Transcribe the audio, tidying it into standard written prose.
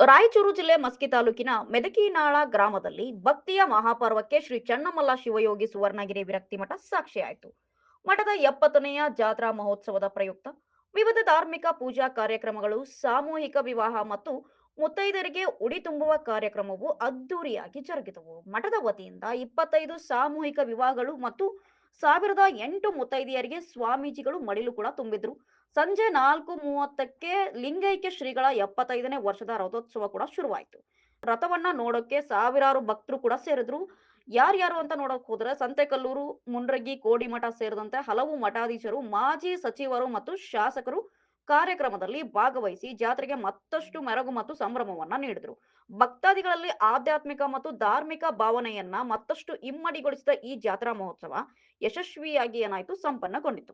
ರಾಯಚೂರು ಜಿಲ್ಲೆ ಮಸ್ಕಿ ತಾಲೂಕಿನ ಮೆದಕಿನಾಳ ಗ್ರಾಮದಲ್ಲಿ ಭಕ್ತಿಯ ಮಹಾಪರ್ವಕ್ಕೆ ಶ್ರೀ ಚನ್ನಮಲ್ಲ ಶಿವಯೋಗಿ ಸುವರ್ಣಗಿರಿ ವಿರಕ್ತಿ ಮಠ ಸಾಕ್ಷಿಯಾಯಿತು. ಮಠದ 70ನೆಯ ಜಾತ್ರಾ ಮಹೋತ್ಸವದ ಪ್ರಯುಕ್ತ ವಿವಿಧ ಧಾರ್ಮಿಕ ಪೂಜಾ ಕಾರ್ಯಕ್ರಮಗಳು, ಸಾಮೂಹಿಕ ವಿವಾಹ ಮತ್ತು ಮುತ್ತೈದೆಯರಿಗೆ ಉಡಿ ತುಂಬುವ ಕಾರ್ಯಕ್ರಮವು ಅದ್ದೂರಿಯಾಗಿ ಜರುಗಿದವು. ಮಠದ ವತಿಯಿಂದ 25 ಸಾಮೂಹಿಕ ವಿವಾಹಗಳು ಮತ್ತು 1008 ಮುತ್ತೈದೆಯರಿಗೆ ಸ್ವಾಮೀಜಿಗಳು ಮಡಿಲು ಕೂಡ ತುಂಬಿದ್ರು. ಸಂಜೆ 4:30ಕ್ಕೆ ಲಿಂಗೈಕ್ಯ ಶ್ರೀಗಳ 75ನೇ ವರ್ಷದ ರಥೋತ್ಸವ ಕೂಡ ಶುರುವಾಯಿತು. ರಥವನ್ನ ನೋಡೋಕೆ ಸಾವಿರಾರು ಭಕ್ತರು ಕೂಡ ಸೇರಿದ್ರು. ಯಾರ್ಯಾರು ಅಂತ ನೋಡಕ್ ಹೋದ್ರೆ ಸಂತೆಕಲ್ಲೂರು, ಮುಂಡ್ರಗಿ, ಕೋಡಿಮಠ ಸೇರಿದಂತೆ ಹಲವು ಮಠಾಧೀಶರು, ಮಾಜಿ ಸಚಿವರು ಮತ್ತು ಶಾಸಕರು ಕಾರ್ಯಕ್ರಮದಲ್ಲಿ ಭಾಗವಹಿಸಿ ಜಾತ್ರೆಗೆ ಮತ್ತಷ್ಟು ಮೆರುಗು ಮತ್ತು ಸಂಭ್ರಮವನ್ನ ನೀಡಿದ್ರು. ಭಕ್ತಾದಿಗಳಲ್ಲಿ ಆಧ್ಯಾತ್ಮಿಕ ಮತ್ತು ಧಾರ್ಮಿಕ ಭಾವನೆಯನ್ನ ಮತ್ತಷ್ಟು ಇಮ್ಮಡಿಗೊಳಿಸಿದ ಈ ಜಾತ್ರಾ ಮಹೋತ್ಸವ ಯಶಸ್ವಿಯಾಗಿ ಏನಾಯ್ತು ಸಂಪನ್ನಗೊಂಡಿತು.